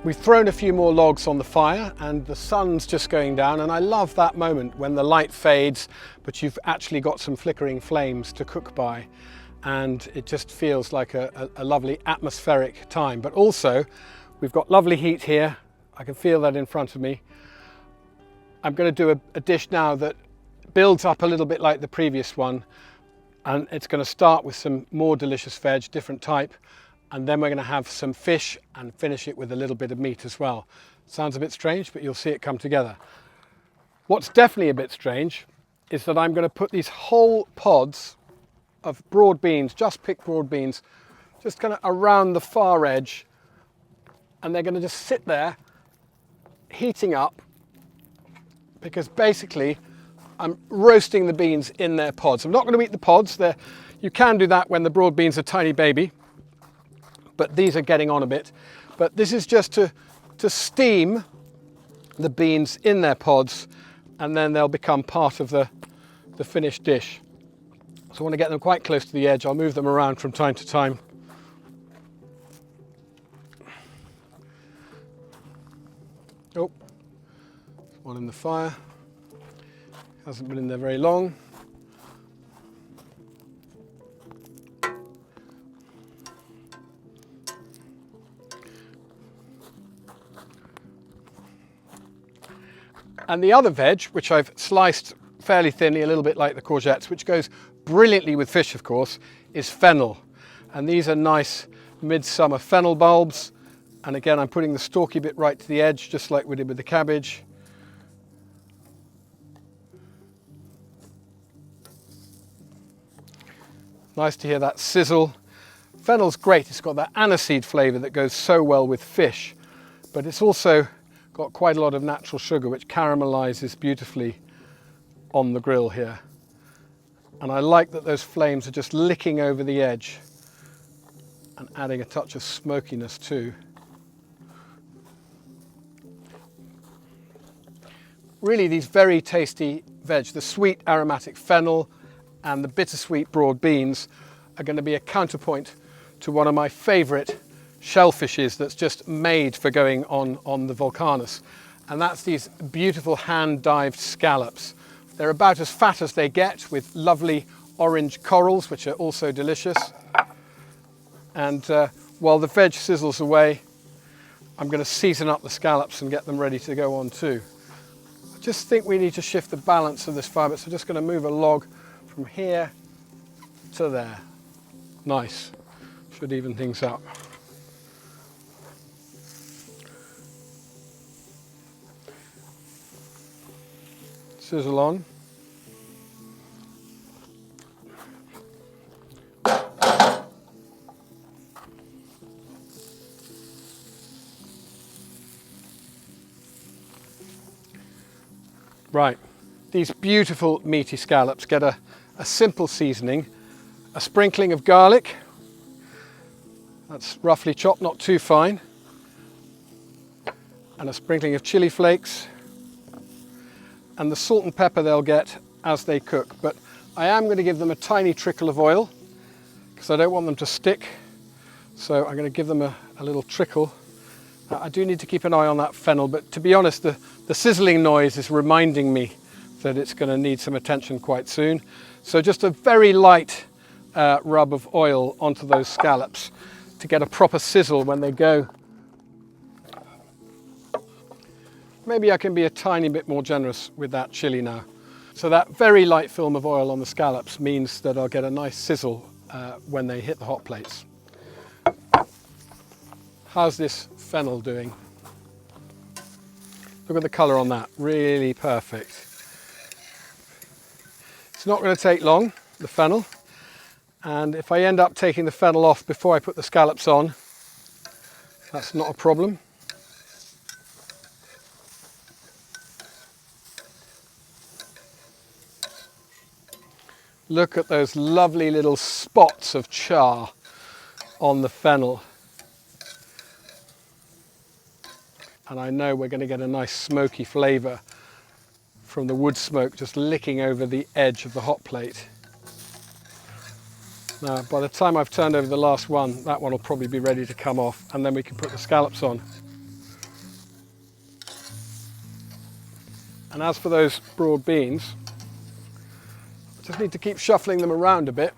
We've thrown a few more logs on the fire and the sun's just going down, and I love that moment when the light fades but you've actually got some flickering flames to cook by, and it just feels like a lovely atmospheric time. But also we've got lovely heat here. I can feel that in front of me. I'm going to do a dish now that builds up a little bit like the previous one, and it's going to start with some more delicious veg, different type, and then we're going to have some fish and finish it with a little bit of meat as well. Sounds a bit strange, but you'll see it come together. What's definitely a bit strange is that I'm going to put these whole pods of broad beans, just picked broad beans, just kind of around the far edge, and they're going to just sit there heating up, because basically I'm roasting the beans in their pods. I'm not going to eat the pods. You can do that when the broad beans are tiny baby, but these are getting on a bit. But this is just to steam the beans in their pods, and then they'll become part of the finished dish. So I want to get them quite close to the edge. I'll move them around from time to time. Oh, one in the fire. Hasn't been in there very long. And the other veg, which I've sliced fairly thinly, a little bit like the courgettes, which goes brilliantly with fish, of course, is fennel. And these are nice midsummer fennel bulbs. And again, I'm putting the stalky bit right to the edge, just like we did with the cabbage. Nice to hear that sizzle. Fennel's great. It's got that aniseed flavour that goes so well with fish, but it's also got quite a lot of natural sugar, which caramelizes beautifully on the grill here. And I like that those flames are just licking over the edge and adding a touch of smokiness too. Really, these very tasty veg, the sweet aromatic fennel and the bittersweet broad beans, are going to be a counterpoint to one of my favourite shellfishes that's just made for going on the Vulcanus, and that's these beautiful hand-dived scallops. They're about as fat as they get, with lovely orange corals, which are also delicious. And while the veg sizzles away, I'm going to season up the scallops and get them ready to go on too. I just think we need to shift the balance of this fire, so I'm just going to move a log from here to there. Nice. Should even things up. Sizzle on. Right, these beautiful meaty scallops get a simple seasoning, a sprinkling of garlic, that's roughly chopped, not too fine, and a sprinkling of chili flakes, and the salt and pepper they'll get as they cook. But I am going to give them a tiny trickle of oil because I don't want them to stick, so I'm going to give them a little trickle. I do need to keep an eye on that fennel, but to be honest, the sizzling noise is reminding me that it's going to need some attention quite soon. So just a very light rub of oil onto those scallops to get a proper sizzle when they go. Maybe I can be a tiny bit more generous with that chili now. So that very light film of oil on the scallops means that I'll get a nice sizzle when they hit the hot plates. How's this fennel doing? Look at the colour on that, really perfect. It's not going to take long, the fennel, and if I end up taking the fennel off before I put the scallops on, that's not a problem. Look at those lovely little spots of char on the fennel. And I know we're going to get a nice smoky flavour from the wood smoke just licking over the edge of the hot plate. Now, by the time I've turned over the last one, that one will probably be ready to come off, and then we can put the scallops on. And as for those broad beans, I just need to keep shuffling them around a bit.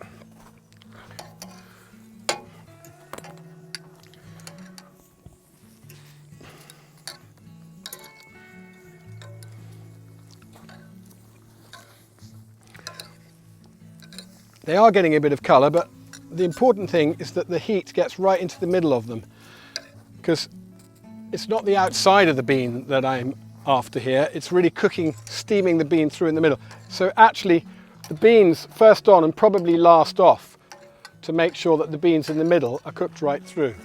They are getting a bit of colour, but the important thing is that the heat gets right into the middle of them, because it's not the outside of the bean that I'm after here, it's really cooking, steaming the bean through in the middle. So actually the beans first on and probably last off, to make sure that the beans in the middle are cooked right through.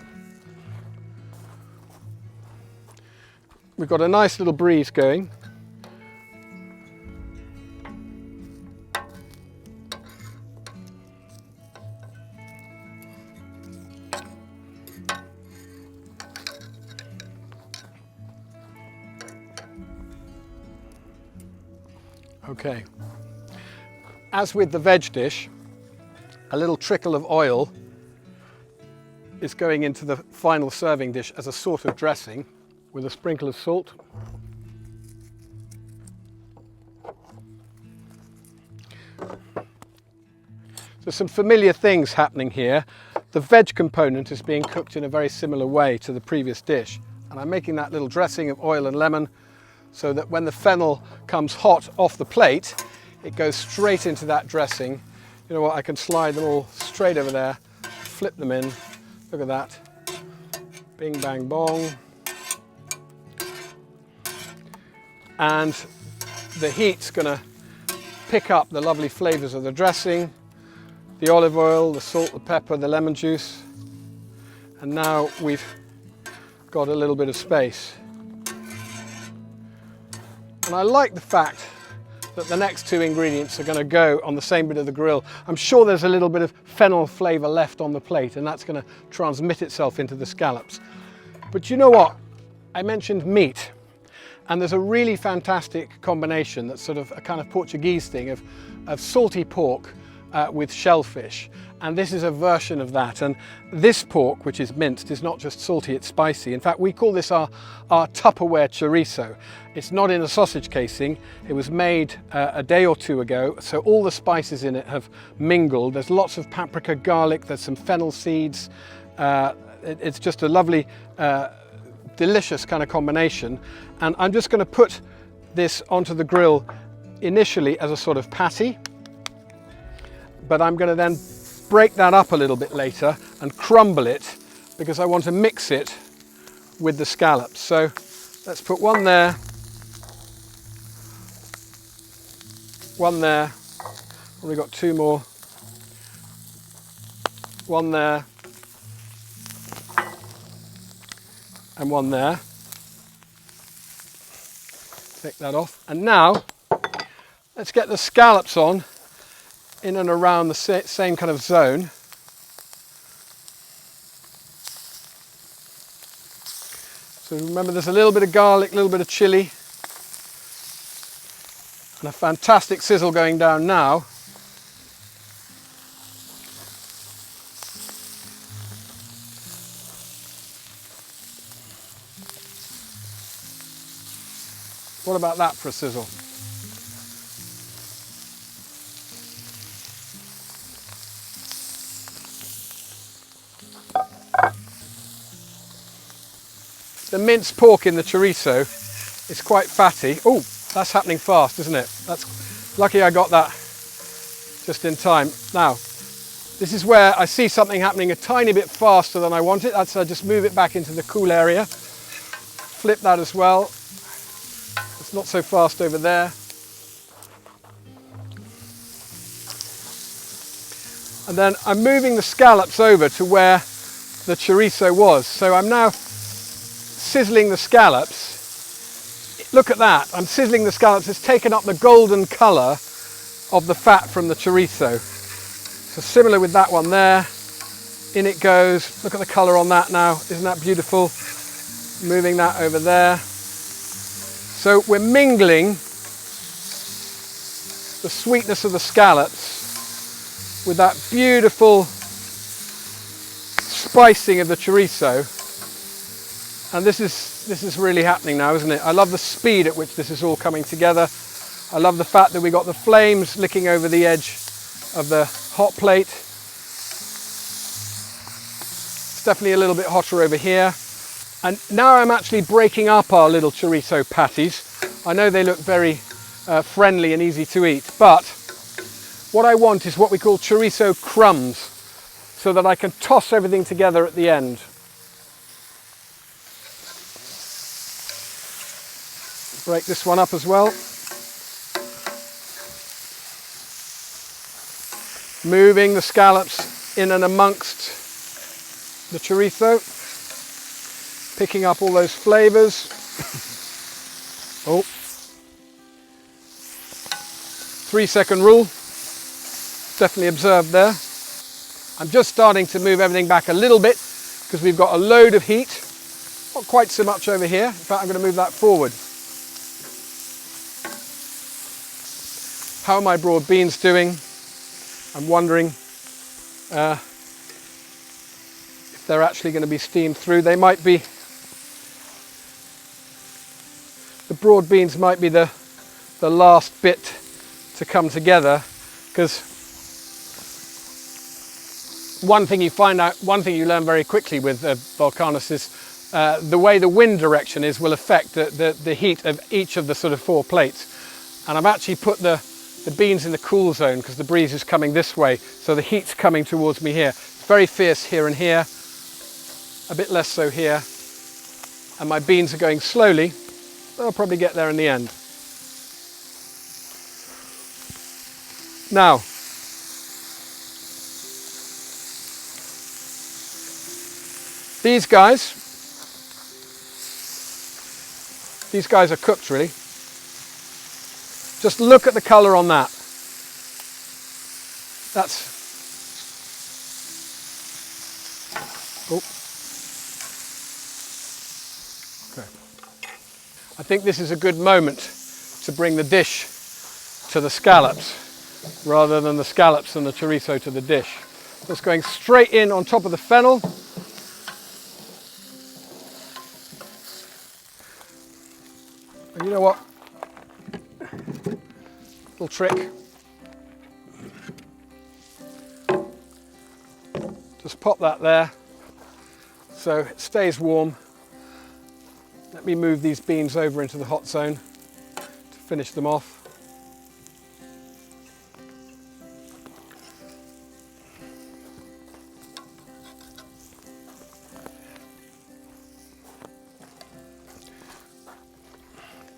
We've got a nice little breeze going. Okay, as with the veg dish, a little trickle of oil is going into the final serving dish as a sort of dressing, with a sprinkle of salt. So some familiar things happening here. The veg component is being cooked in a very similar way to the previous dish, and I'm making that little dressing of oil and lemon, so that when the fennel comes hot off the plate, it goes straight into that dressing. You know what, I can slide them all straight over there, flip them in, look at that, bing bang bong. And the heat's gonna pick up the lovely flavors of the dressing, the olive oil, the salt, the pepper, the lemon juice, and now we've got a little bit of space. And I like the fact that the next two ingredients are going to go on the same bit of the grill. I'm sure there's a little bit of fennel flavour left on the plate, and that's going to transmit itself into the scallops. But you know what? I mentioned meat, and there's a really fantastic combination that's sort of a kind of Portuguese thing of salty pork with shellfish. And this is a version of that. And this pork, which is minced, is not just salty, it's spicy. In fact, we call this our Tupperware chorizo. It's not in a sausage casing. It was made a day or two ago, so all the spices in it have mingled. There's lots of paprika, garlic, there's some fennel seeds. It's just a lovely, delicious kind of combination. And I'm just going to put this onto the grill initially as a sort of patty, but I'm going to then break that up a little bit later and crumble it, because I want to mix it with the scallops. So let's put one there, one there, we've got two more, one there, and one there. Take that off, and now let's get the scallops on in and around the same kind of zone. So remember, there's a little bit of garlic, a little bit of chilli, and a fantastic sizzle going down now. What about that for a sizzle? The minced pork in the chorizo is quite fatty. Oh, that's happening fast, isn't it? That's lucky I got that just in time. Now, this is where I see something happening a tiny bit faster than I want it. That's I just move it back into the cool area. Flip that as well. It's not so fast over there. And then I'm moving the scallops over to where the chorizo was. So I'm now sizzling the scallops. Look at that, I'm sizzling the scallops. It's taken up the golden colour of the fat from the chorizo. So similar with that one there. In it goes. Look at the colour on that now. Isn't that beautiful? Moving that over there. So we're mingling the sweetness of the scallops with that beautiful spicing of the chorizo. And this is really happening now, isn't it? I love the speed at which this is all coming together. I love the fact that we got the flames licking over the edge of the hot plate. It's definitely a little bit hotter over here. And now I'm actually breaking up our little chorizo patties. I know they look very friendly and easy to eat, but what I want is what we call chorizo crumbs, so that I can toss everything together at the end. Break this one up as well. Moving the scallops in and amongst the chorizo, picking up all those flavors. Oh, 3-second rule, definitely observed there. I'm just starting to move everything back a little bit because we've got a load of heat. Not quite so much over here. In fact, I'm going to move that forward. How are my broad beans doing? I'm wondering if they're actually going to be steamed through. They might be. The broad beans might be the last bit to come together, because one thing you learn very quickly with Vulcanus is the way the wind direction is will affect the heat of each of the sort of 4 plates. And I've actually put the beans in the cool zone because the breeze is coming this way, so the heat's coming towards me here. It's very fierce here and here, a bit less so here, and my beans are going slowly. They'll probably get there in the end. Now, these guys are cooked really. Just look at the colour on that. That's, oh. Okay. I think this is a good moment to bring the dish to the scallops rather than the scallops and the chorizo to the dish. Just going straight in on top of the fennel. And you know what? Little trick. Just pop that there so it stays warm. Let me move these beans over into the hot zone to finish them off.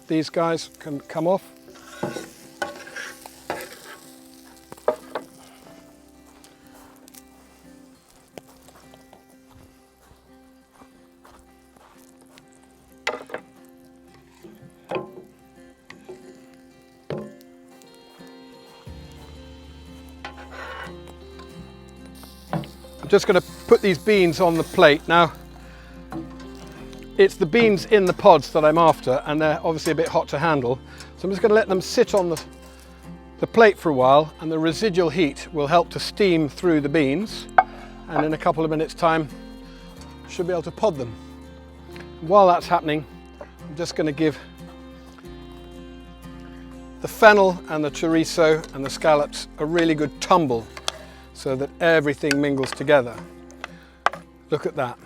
These guys can come off. I'm just going to put these beans on the plate. Now, it's the beans in the pods that I'm after, and they're obviously a bit hot to handle. So I'm just going to let them sit on the plate for a while, and the residual heat will help to steam through the beans. And in a couple of minutes' time, should be able to pod them. While that's happening, I'm just going to give the fennel and the chorizo and the scallops a really good tumble so that everything mingles together. Look at that.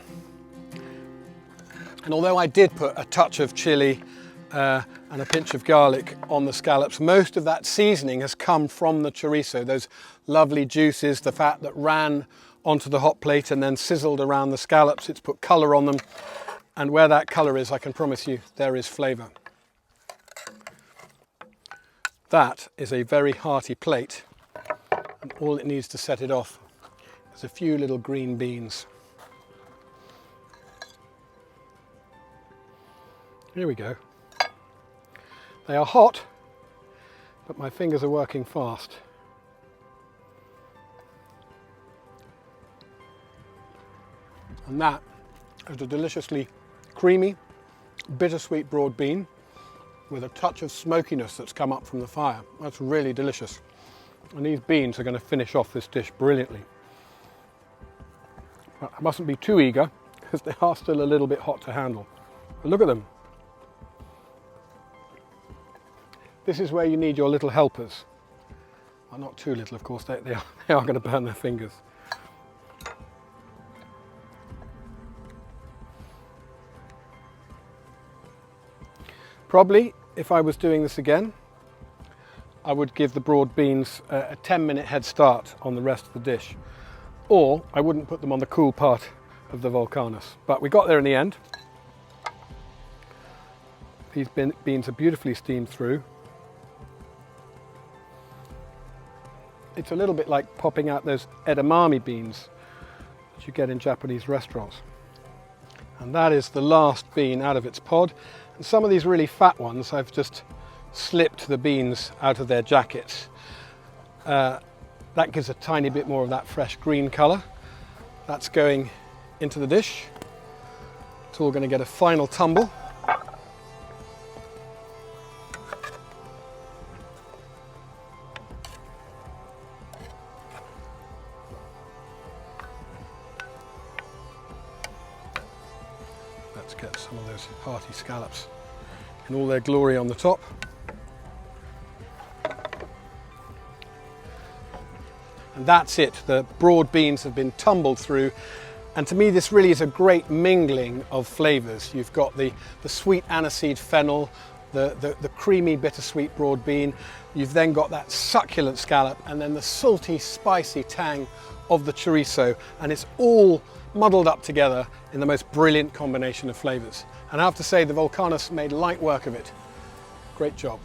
And although I did put a touch of chili and a pinch of garlic on the scallops, most of that seasoning has come from the chorizo, those lovely juices, the fat that ran onto the hot plate and then sizzled around the scallops. It's put colour on them, and where that colour is, I can promise you there is flavour. That is a very hearty plate, and all it needs to set it off is a few little green beans. Here we go. They are hot, but my fingers are working fast. And that is a deliciously creamy, bittersweet broad bean with a touch of smokiness that's come up from the fire. That's really delicious. And these beans are going to finish off this dish brilliantly. But I mustn't be too eager because they are still a little bit hot to handle. But look at them. This is where you need your little helpers. Well, not too little, of course, they are going to burn their fingers. Probably, if I was doing this again, I would give the broad beans a 10-minute head start on the rest of the dish. Or I wouldn't put them on the cool part of the Vulcanus. But we got there in the end. These beans are beautifully steamed through. It's a little bit like popping out those edamame beans that you get in Japanese restaurants. And that is the last bean out of its pod. And some of these really fat ones, I've just slipped the beans out of their jackets. That gives a tiny bit more of that fresh green colour. That's going into the dish. It's all going to get a final tumble. Let's get some of those hearty scallops in all their glory on the top. And that's it, the broad beans have been tumbled through, and to me this really is a great mingling of flavours. You've got the sweet aniseed fennel, the creamy bittersweet broad bean, you've then got that succulent scallop, and then the salty spicy tang of the chorizo, and it's all muddled up together in the most brilliant combination of flavours. And I have to say the Vulcanus made light work of it. Great job.